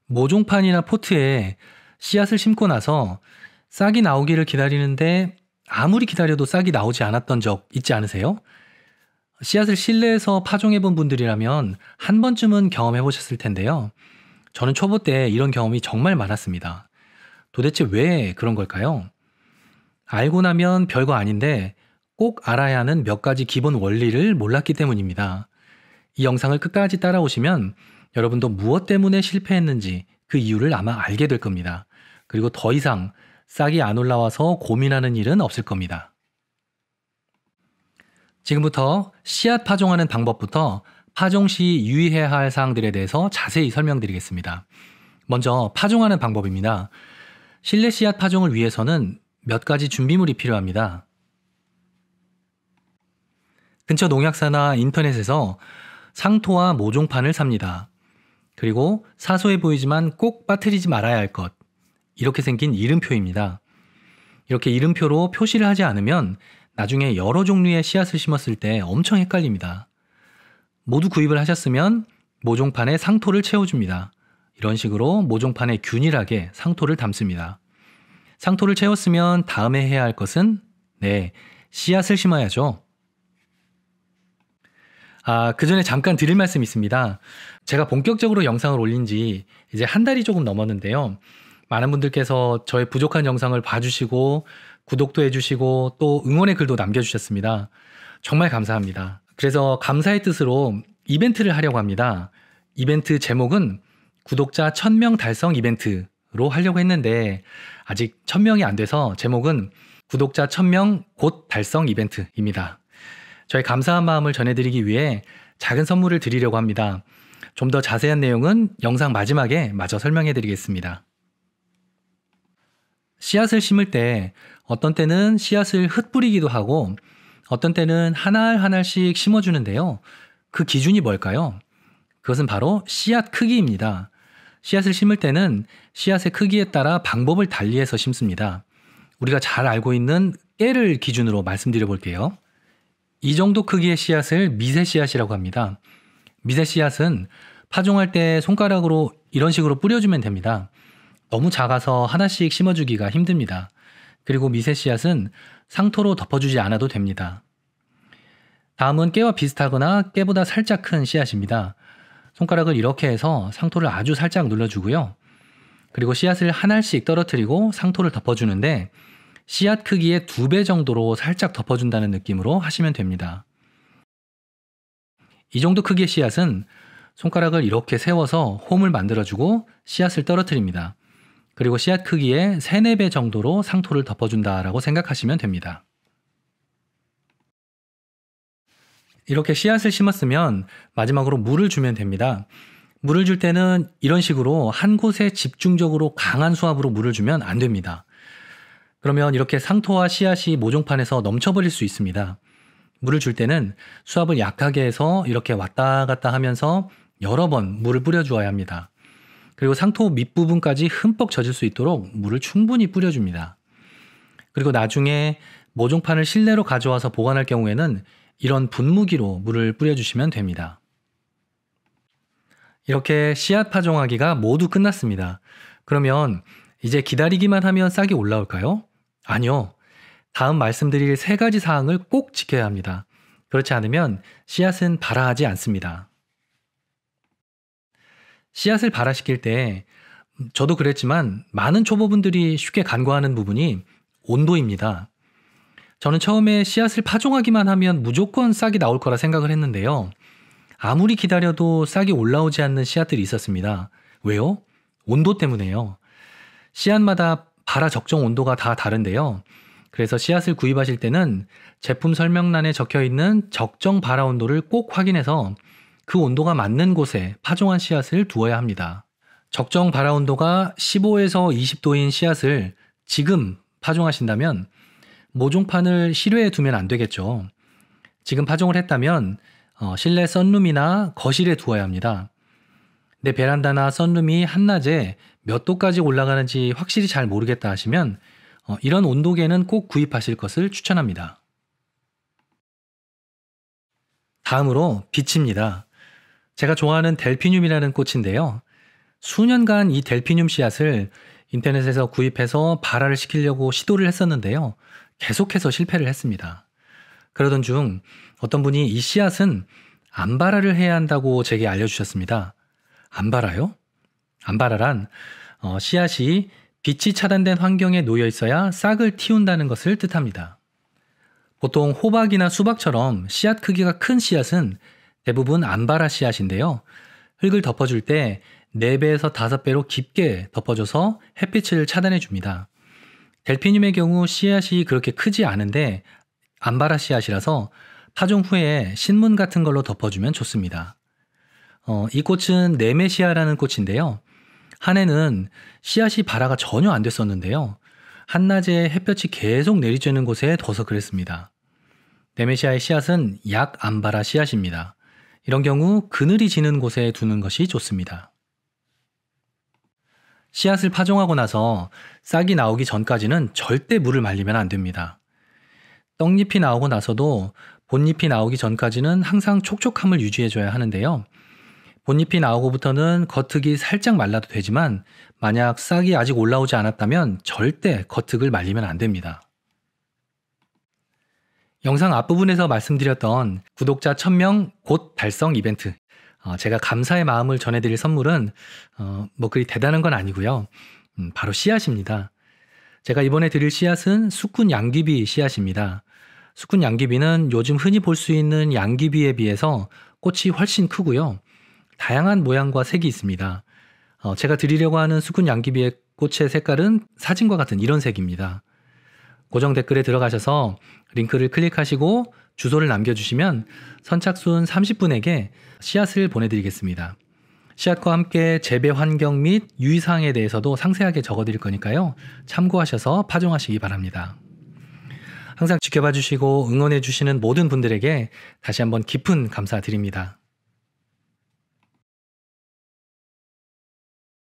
모종판이나 포트에 씨앗을 심고 나서 싹이 나오기를 기다리는데 아무리 기다려도 싹이 나오지 않았던 적 있지 않으세요? 씨앗을 실내에서 파종해 본 분들이라면 한 번쯤은 경험해 보셨을 텐데요. 저는 초보 때 이런 경험이 정말 많았습니다. 도대체 왜 그런 걸까요? 알고 나면 별거 아닌데 꼭 알아야 하는 몇 가지 기본 원리를 몰랐기 때문입니다. 이 영상을 끝까지 따라오시면 여러분도 무엇 때문에 실패했는지 그 이유를 아마 알게 될 겁니다. 그리고 더 이상 싹이 안 올라와서 고민하는 일은 없을 겁니다. 지금부터 씨앗 파종하는 방법부터 파종 시 유의해야 할 사항들에 대해서 자세히 설명드리겠습니다. 먼저 파종하는 방법입니다. 실내 씨앗 파종을 위해서는 몇 가지 준비물이 필요합니다. 근처 농약사나 인터넷에서 상토와 모종판을 삽니다. 그리고 사소해 보이지만 꼭 빠뜨리지 말아야 할 것. 이렇게 생긴 이름표입니다. 이렇게 이름표로 표시를 하지 않으면 나중에 여러 종류의 씨앗을 심었을 때 엄청 헷갈립니다. 모두 구입을 하셨으면 모종판에 상토를 채워줍니다. 이런 식으로 모종판에 균일하게 상토를 담습니다. 상토를 채웠으면 다음에 해야 할 것은 씨앗을 심어야죠. 그 전에 잠깐 드릴 말씀이 있습니다. 제가 본격적으로 영상을 올린 지 이제 한 달이 조금 넘었는데요. 많은 분들께서 저의 부족한 영상을 봐주시고 구독도 해주시고 또 응원의 글도 남겨주셨습니다. 정말 감사합니다. 그래서 감사의 뜻으로 이벤트를 하려고 합니다. 이벤트 제목은 구독자 1000명 달성 이벤트로 하려고 했는데 아직 1000명이 안 돼서 제목은 구독자 1000명 곧 달성 이벤트입니다. 저의 감사한 마음을 전해드리기 위해 작은 선물을 드리려고 합니다. 좀 더 자세한 내용은 영상 마지막에 마저 설명해 드리겠습니다. 씨앗을 심을 때 어떤 때는 씨앗을 흩뿌리기도 하고 어떤 때는 한 알 한 알씩 심어주는데요. 그 기준이 뭘까요? 그것은 바로 씨앗 크기입니다. 씨앗을 심을 때는 씨앗의 크기에 따라 방법을 달리해서 심습니다. 우리가 잘 알고 있는 깨를 기준으로 말씀드려 볼게요. 이 정도 크기의 씨앗을 미세 씨앗이라고 합니다. 미세 씨앗은 파종할 때 손가락으로 이런 식으로 뿌려주면 됩니다. 너무 작아서 하나씩 심어주기가 힘듭니다. 그리고 미세 씨앗은 상토로 덮어주지 않아도 됩니다. 다음은 깨와 비슷하거나 깨보다 살짝 큰 씨앗입니다. 손가락을 이렇게 해서 상토를 아주 살짝 눌러주고요. 그리고 씨앗을 한 알씩 떨어뜨리고 상토를 덮어주는데 씨앗 크기의 2배 정도로 살짝 덮어준다는 느낌으로 하시면 됩니다. 이 정도 크기의 씨앗은 손가락을 이렇게 세워서 홈을 만들어주고 씨앗을 떨어뜨립니다. 그리고 씨앗 크기의 3, 4배 정도로 상토를 덮어준다라고 생각하시면 됩니다. 이렇게 씨앗을 심었으면 마지막으로 물을 주면 됩니다. 물을 줄 때는 이런 식으로 한 곳에 집중적으로 강한 수압으로 물을 주면 안 됩니다. 그러면 이렇게 상토와 씨앗이 모종판에서 넘쳐버릴 수 있습니다. 물을 줄 때는 수압을 약하게 해서 이렇게 왔다 갔다 하면서 여러 번 물을 뿌려주어야 합니다. 그리고 상토 밑부분까지 흠뻑 젖을 수 있도록 물을 충분히 뿌려줍니다. 그리고 나중에 모종판을 실내로 가져와서 보관할 경우에는 이런 분무기로 물을 뿌려주시면 됩니다. 이렇게 씨앗 파종하기가 모두 끝났습니다. 그러면 이제 기다리기만 하면 싹이 올라올까요? 아니요. 다음 말씀드릴 3가지 사항을 꼭 지켜야 합니다. 그렇지 않으면 씨앗은 발화하지 않습니다. 씨앗을 발화시킬 때 저도 그랬지만 많은 초보분들이 쉽게 간과하는 부분이 온도입니다. 저는 처음에 씨앗을 파종하기만 하면 무조건 싹이 나올 거라 생각을 했는데요. 아무리 기다려도 싹이 올라오지 않는 씨앗들이 있었습니다. 왜요? 온도 때문에요. 씨앗마다 발화 적정 온도가 다 다른데요. 그래서 씨앗을 구입하실 때는 제품 설명란에 적혀 있는 적정 발화 온도를 꼭 확인해서 그 온도가 맞는 곳에 파종한 씨앗을 두어야 합니다. 적정 발화 온도가 15에서 20도인 씨앗을 지금 파종하신다면 모종판을 실외에 두면 안 되겠죠. 지금 파종을 했다면 실내 썬룸이나 거실에 두어야 합니다. 내 베란다나 썬룸이 한낮에 몇 도까지 올라가는지 확실히 잘 모르겠다 하시면 이런 온도계는 꼭 구입하실 것을 추천합니다. 다음으로 빛입니다. 제가 좋아하는 델피늄이라는 꽃인데요. 수년간 이 델피늄 씨앗을 인터넷에서 구입해서 발화를 시키려고 시도를 했었는데요. 계속해서 실패를 했습니다. 그러던 중 어떤 분이 이 씨앗은 암발화를 해야 한다고 제게 알려주셨습니다. 암발화요? 암발화란 씨앗이 빛이 차단된 환경에 놓여 있어야 싹을 틔운다는 것을 뜻합니다. 보통 호박이나 수박처럼 씨앗 크기가 큰 씨앗은 대부분 암발화 씨앗인데요. 흙을 덮어줄 때 4배에서 5배로 깊게 덮어줘서 햇빛을 차단해 줍니다. 델피늄의 경우 씨앗이 그렇게 크지 않은데 암발화 씨앗이라서 파종 후에 신문 같은 걸로 덮어주면 좋습니다. 이 꽃은 네메시아라는 꽃인데요. 한 해는 씨앗이 발화가 전혀 안 됐었는데요. 한낮에 햇볕이 계속 내리쬐는 곳에 둬서 그랬습니다. 네메시아의 씨앗은 약 암발화 씨앗입니다. 이런 경우 그늘이 지는 곳에 두는 것이 좋습니다. 씨앗을 파종하고 나서 싹이 나오기 전까지는 절대 물을 말리면 안 됩니다. 떡잎이 나오고 나서도 본잎이 나오기 전까지는 항상 촉촉함을 유지해줘야 하는데요. 본잎이 나오고부터는 겉흙이 살짝 말라도 되지만 만약 싹이 아직 올라오지 않았다면 절대 겉흙을 말리면 안 됩니다. 영상 앞부분에서 말씀드렸던 구독자 1000명 곧 달성 이벤트, 제가 감사의 마음을 전해드릴 선물은 뭐 그리 대단한 건 아니고요. 바로 씨앗입니다. 제가 이번에 드릴 씨앗은 수꾼 양귀비 씨앗입니다. 수꾼 양귀비는 요즘 흔히 볼 수 있는 양귀비에 비해서 꽃이 훨씬 크고요. 다양한 모양과 색이 있습니다. 제가 드리려고 하는 수꾼 양귀비의 꽃의 색깔은 사진과 같은 이런 색입니다. 고정 댓글에 들어가셔서 링크를 클릭하시고 주소를 남겨주시면 선착순 30분에게 씨앗을 보내드리겠습니다. 씨앗과 함께 재배 환경 및 유의사항에 대해서도 상세하게 적어드릴 거니까요. 참고하셔서 파종하시기 바랍니다. 항상 지켜봐 주시고 응원해 주시는 모든 분들에게 다시 한번 깊은 감사드립니다.